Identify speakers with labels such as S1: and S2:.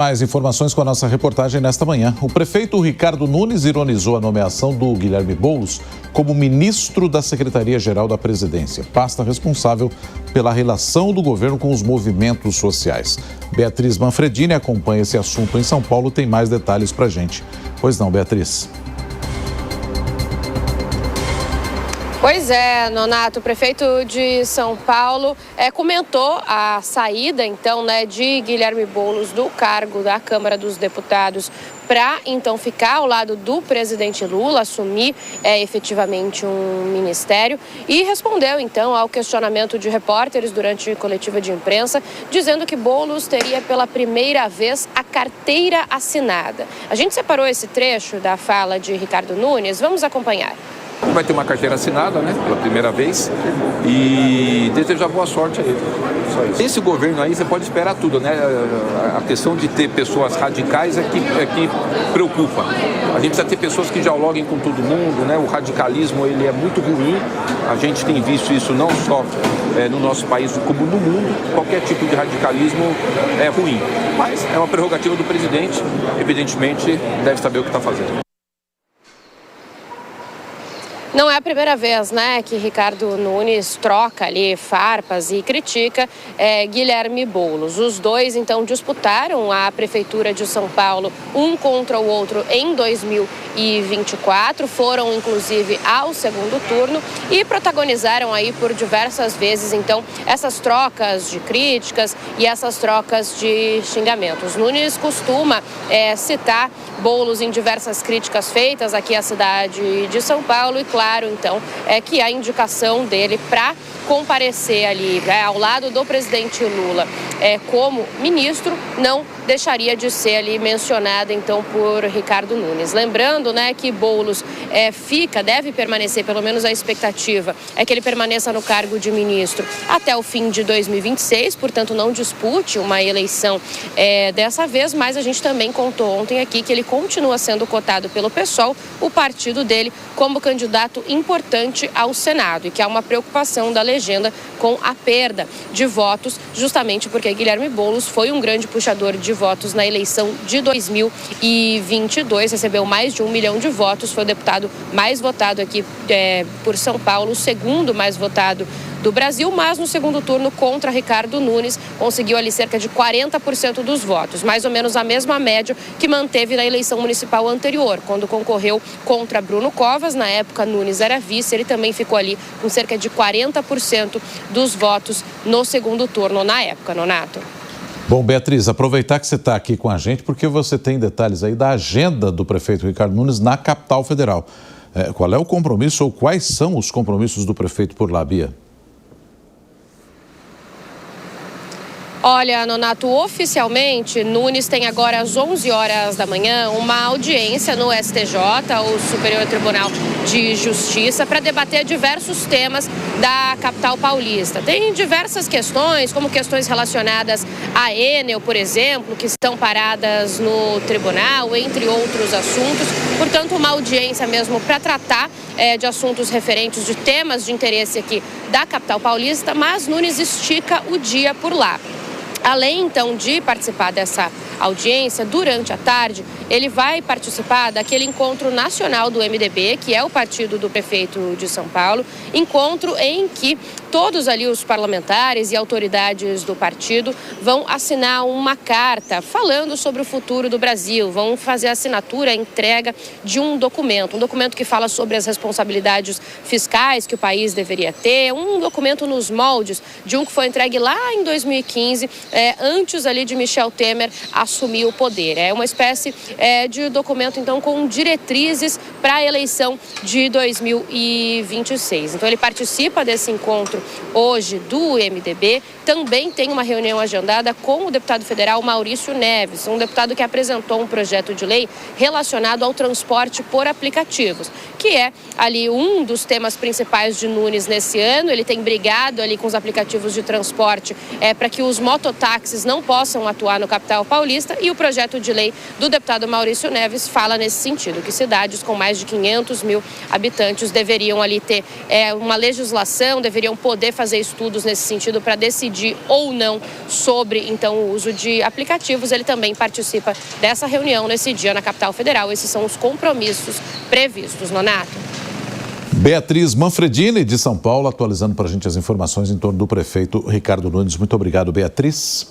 S1: Mais informações com a nossa reportagem nesta manhã. O prefeito Ricardo Nunes ironizou a nomeação do Guilherme Boulos como ministro da Secretaria-Geral da Presidência, pasta responsável pela relação do governo com os movimentos sociais. Beatriz Manfredini acompanha esse assunto em São Paulo, tem mais detalhes para a gente. Pois não, Beatriz?
S2: Pois é, Nonato, o prefeito de São Paulo comentou a saída, então, de Guilherme Boulos do cargo da Câmara dos Deputados para, então, ficar ao lado do presidente Lula, assumir efetivamente um ministério e respondeu, então, ao questionamento de repórteres durante coletiva de imprensa, dizendo que Boulos teria pela primeira vez a carteira assinada. A gente separou esse trecho da fala de Ricardo Nunes, vamos acompanhar.
S3: Vai ter uma carteira assinada, pela primeira vez, e desejar boa sorte a ele. Só isso. Esse governo aí, você pode esperar tudo, A questão de ter pessoas radicais é que preocupa. A gente precisa ter pessoas que dialoguem com todo mundo, O radicalismo, ele é muito ruim. A gente tem visto isso não só no nosso país, como no mundo. Qualquer tipo de radicalismo é ruim. Mas é uma prerrogativa do presidente, evidentemente, deve saber o que está fazendo.
S2: Não é a primeira vez, que Ricardo Nunes troca ali farpas e critica Guilherme Boulos. Os dois, então, disputaram a Prefeitura de São Paulo, um contra o outro, em 2024. Foram, inclusive, ao segundo turno e protagonizaram aí por diversas vezes, então, essas trocas de críticas e essas trocas de xingamentos. Nunes costuma citar Boulos em diversas críticas feitas aqui à cidade de São Paulo e, claro, então, que a indicação dele para comparecer ali ao lado do presidente Lula como ministro não deixaria de ser ali mencionada, então, por Ricardo Nunes. Lembrando, que Boulos deve permanecer, pelo menos a expectativa é que ele permaneça no cargo de ministro até o fim de 2026, portanto, não dispute uma eleição dessa vez, mas a gente também contou ontem aqui que ele continua sendo cotado pelo PSOL, o partido dele, como candidato importante ao Senado e que há uma preocupação da legenda com a perda de votos, justamente porque Guilherme Boulos foi um grande puxador de votos na eleição de 2022, recebeu mais de 1 milhão de votos, foi o deputado mais votado aqui por São Paulo, o segundo mais votado do Brasil, mas no segundo turno contra Ricardo Nunes conseguiu ali cerca de 40% dos votos, mais ou menos a mesma média que manteve na eleição municipal anterior, quando concorreu contra Bruno Covas. Na época, Nunes era vice, ele também ficou ali com cerca de 40% dos votos no segundo turno na época, Nonato.
S1: Bom, Beatriz, aproveitar que você está aqui com a gente, porque você tem detalhes aí da agenda do prefeito Ricardo Nunes na capital federal. Qual é o compromisso ou quais são os compromissos do prefeito por lá, Bia?
S2: Olha, Nonato, oficialmente, Nunes tem agora às 11 horas da manhã uma audiência no STJ, o Superior Tribunal de Justiça, para debater diversos temas da capital paulista. Tem diversas questões, como questões relacionadas à Enel, por exemplo, que estão paradas no tribunal, entre outros assuntos. Portanto, uma audiência mesmo para tratar de assuntos referentes de temas de interesse aqui da capital paulista, mas Nunes estica o dia por lá. Além, então, de participar dessa audiência, durante a tarde, ele vai participar daquele encontro nacional do MDB, que é o partido do prefeito de São Paulo, encontro em que todos ali os parlamentares e autoridades do partido vão assinar uma carta falando sobre o futuro do Brasil, vão fazer a assinatura, a entrega de um documento que fala sobre as responsabilidades fiscais que o país deveria ter, um documento nos moldes de um que foi entregue lá em 2015, antes ali de Michel Temer assumir o poder. É uma espécie de documento, então, com diretrizes para a eleição de 2026. Então, ele participa desse encontro hoje do MDB, também tem uma reunião agendada com o deputado federal Maurício Neves, um deputado que apresentou um projeto de lei relacionado ao transporte por aplicativos, que é ali um dos temas principais de Nunes nesse ano. Ele tem brigado ali com os aplicativos de transporte para que os mototáxis não possam atuar no capital paulista, e o projeto de lei do deputado Maurício Neves fala nesse sentido, que cidades com mais de 500 mil habitantes deveriam ali ter uma legislação, deveriam poder fazer estudos nesse sentido para decidir decidir ou não sobre, então, o uso de aplicativos. Ele também participa dessa reunião nesse dia na capital federal. Esses são os compromissos previstos, Nonato.
S1: Beatriz Manfredini, de São Paulo, atualizando para a gente as informações em torno do prefeito Ricardo Nunes. Muito obrigado, Beatriz.